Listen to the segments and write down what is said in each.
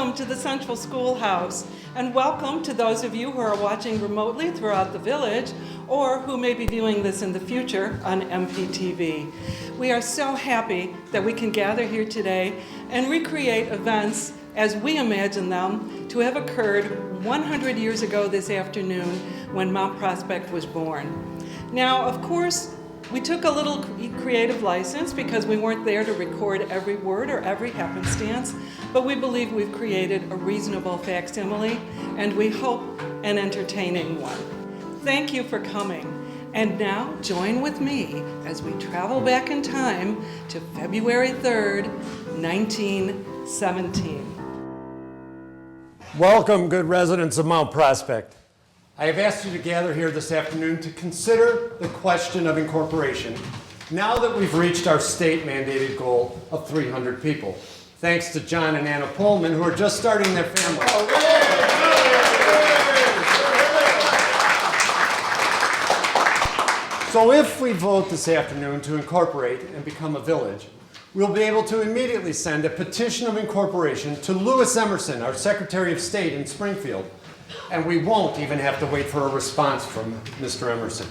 welcome to the Central Schoolhouse, and welcome to those of you who are watching remotely throughout the village or who may be viewing this in the future on MPTV. We are so happy that we can gather here today and recreate events as we imagine them to have occurred 100 years ago this afternoon when Mount Prospect was born. Now, of course, we took a little creative license because we weren't there to record every word or every happenstance, but we believe we've created a reasonable facsimile, and we hope an entertaining one. Thank you for coming. And now join with me as we travel back in time to February 3rd, 1917. Welcome, good residents of Mount Prospect. I have asked you to gather here this afternoon to consider the question of incorporation now that we've reached our state-mandated goal of 300 people, thanks to John and Anna Pullman, who are just starting their family. So if we vote this afternoon to incorporate and become a village, we'll be able to immediately send a petition of incorporation to Lewis Emerson, our Secretary of State in Springfield, and we won't even have to wait for a response from Mr. Emerson.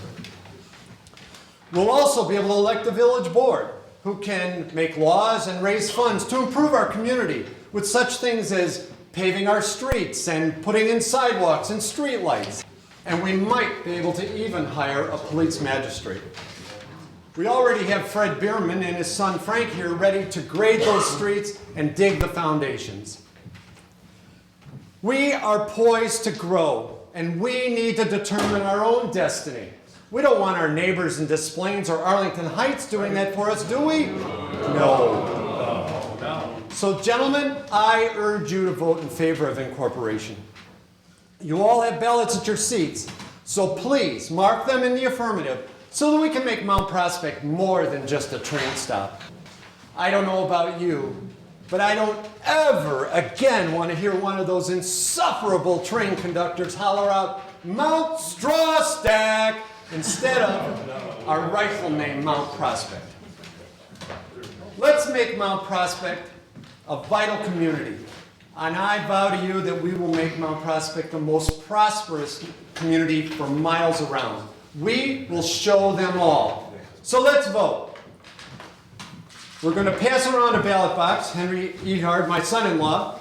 We'll also be able to elect a village board who can make laws and raise funds to improve our community with such things as paving our streets and putting in sidewalks and street lights. And we might be able to even hire a police magistrate. We already have Fred Bierman and his son Frank here ready to grade those streets and dig the foundations. We are poised to grow, and we need to determine our own destiny. We don't want our neighbors in Des Plaines or Arlington Heights doing that for us, do we? No. So, gentlemen, I urge you to vote in favor of incorporation. You all have ballots at your seats, so please mark them in the affirmative so that we can make Mount Prospect more than just a train stop. I don't know about you, but I don't ever again want to hear one of those insufferable train conductors holler out, Mount Straw Stack, instead of our rightful name, Mount Prospect. Let's make Mount Prospect a vital community. And I vow to you that we will make Mount Prospect the most prosperous community for miles around. We will show them all. So let's vote. We're going to pass around a ballot box. Henry Ehard, my son-in-law,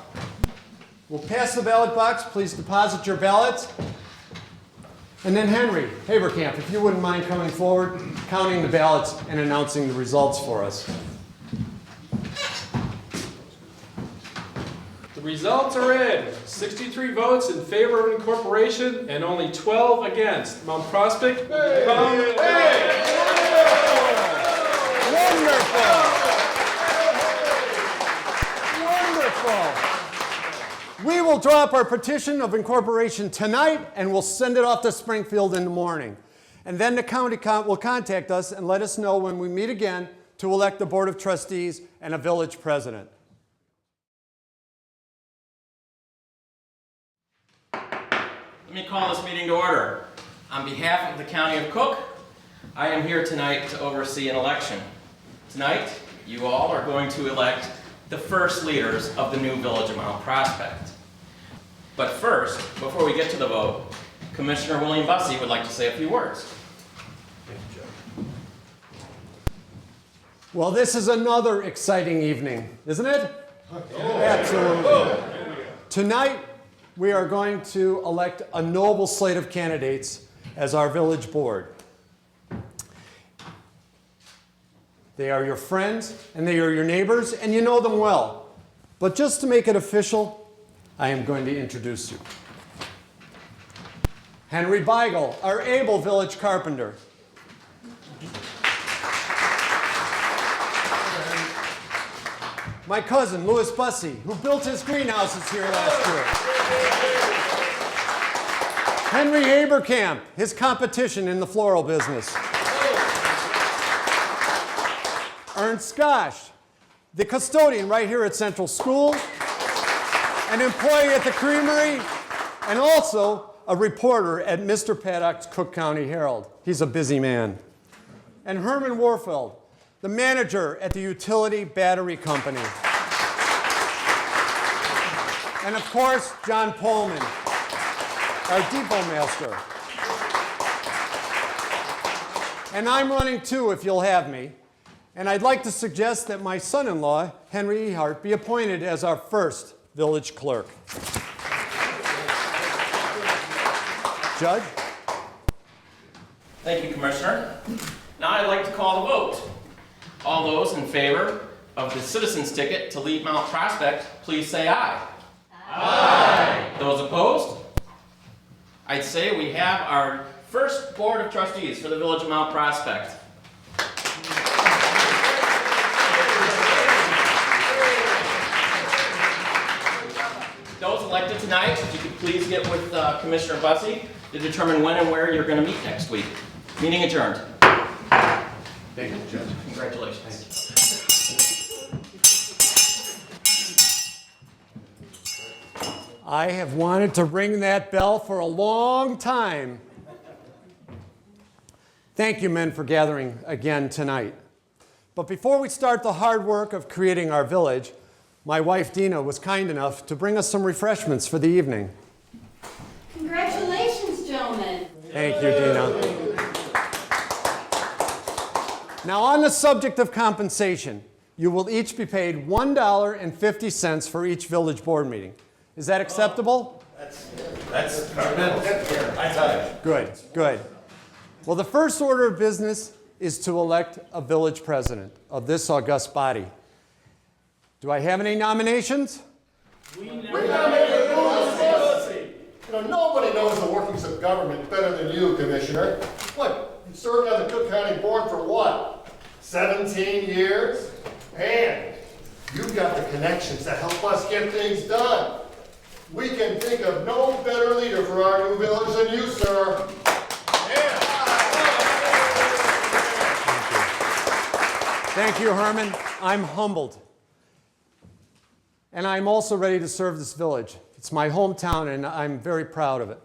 will pass the ballot box. Please deposit your ballots. And then Henry Haberkamp, if you wouldn't mind coming forward, counting the ballots and announcing the results for us. The results are in. 63 votes in favor of incorporation and only 12 against. Mount Prospect. Hey. Wonderful. We will drop our petition of incorporation tonight and we'll send it off to Springfield in the morning. And then the county will contact us and let us know when we meet again to elect the Board of Trustees and a village president. Let me call this meeting to order. On behalf of the County of Cook, I am here tonight to oversee an election. Tonight, you all are going to elect the first leaders of the new village of Mount Prospect. But first, before we get to the vote, Commissioner William Bussey would like to say a few words. Thank you, Joe. Well, this is another exciting evening, isn't it? Absolutely. Tonight, we are going to elect a noble slate of candidates as our village board. They are your friends, and they are your neighbors, and you know them well. But just to make it official, I am going to introduce you. Henry Beigel, our able village carpenter. My cousin, Louis Bussey, who built his greenhouses here last year. Henry Haberkamp, his competition in the floral business. Ernst Gosch, the custodian right here at Central School, an employee at the creamery, and also a reporter at Mr. Paddock's Cook County Herald. He's a busy man. And Herman Warfeld, the manager at the Utility Battery Company. And of course, John Pullman, our depot master. And I'm running too, if you'll have me. And I'd like to suggest that my son-in-law, Henry Ehart, be appointed as our first village clerk. Judge? Thank you, Commissioner. Now I'd like to call the vote. All those in favor of the citizen's ticket to leave Mount Prospect, please say aye. Aye. Those opposed? I'd say we have our first Board of Trustees for the Village of Mount Prospect. Those elected tonight, if you could please get with Commissioner Bussey to determine when and where you're going to meet next week. Meeting adjourned. Thank you, Judge. Congratulations. I have wanted to ring that bell for a long time. Thank you, men, for gathering again tonight. But before we start the hard work of creating our village, my wife Dina was kind enough to bring us some refreshments for the evening. Congratulations, gentlemen. Thank you, Dina. Now, on the subject of compensation, you will each be paid $1.50 for each village board meeting. Is that acceptable? That's I tell you. Good, good. Well, the first order of business is to elect a village president of this august body. Do I have any nominations? We nominate you. Nobody knows the workings of government better than you, Commissioner. What? You served on the Cook County Board for what? 17 years? And you've got the connections that help us get things done. We can think of no better leader for our new village than you, sir. Yeah. Thank you, Herman. I'm humbled. And I'm also ready to serve this village. It's my hometown, and I'm very proud of it.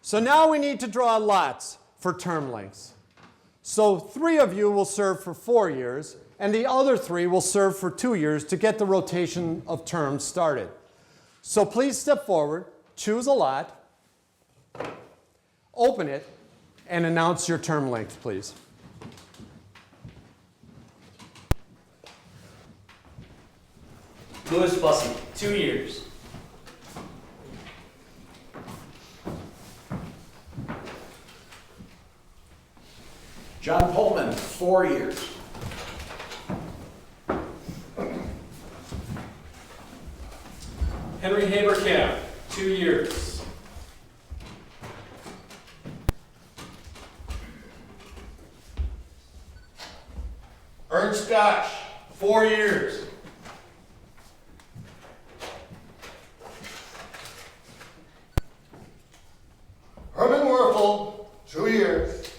So now we need to draw lots for term lengths. So 3 of you will serve for 4 years, and the other 3 will serve for 2 years to get the rotation of terms started. So please step forward, choose a lot, open it, and announce your term length, please. Louis Bussey, 2 years. John Pullman, 4 years. Henry Haberkamp, 2 years. Ernst Scotch, 4 years. Herman Werfel, 2 years.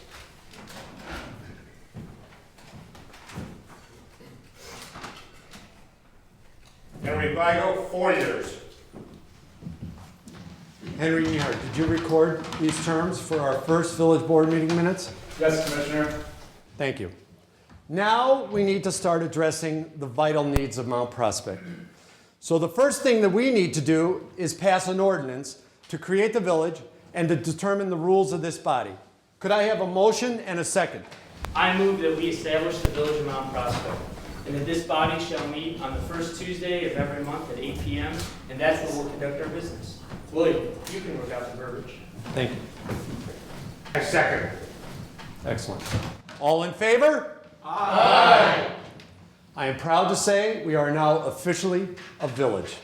Henry Vigo, 4 years. Henry Ehart, did you record these terms for our first village board meeting minutes? Yes, Commissioner. Thank you. Now we need to start addressing the vital needs of Mount Prospect. So the first thing that we need to do is pass an ordinance to create the village and to determine the rules of this body. Could I have a motion and a second? I move that we establish the Village of Mount Prospect, and that this body shall meet on the first Tuesday of every month at 8 p.m., and that's where we'll conduct our business. William, you can work out the verbiage. Thank you. I second. Excellent. All in favor? Aye. I am proud to say we are now officially a village.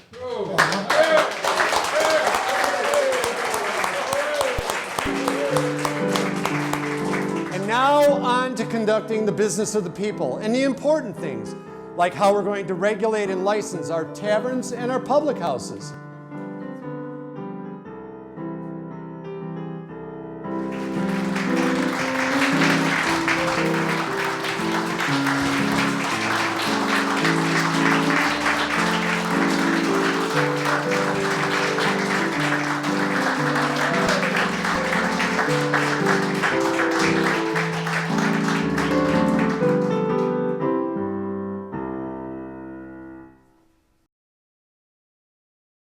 And now on to conducting the business of the people and the important things, like how we're going to regulate and license our taverns and our public houses.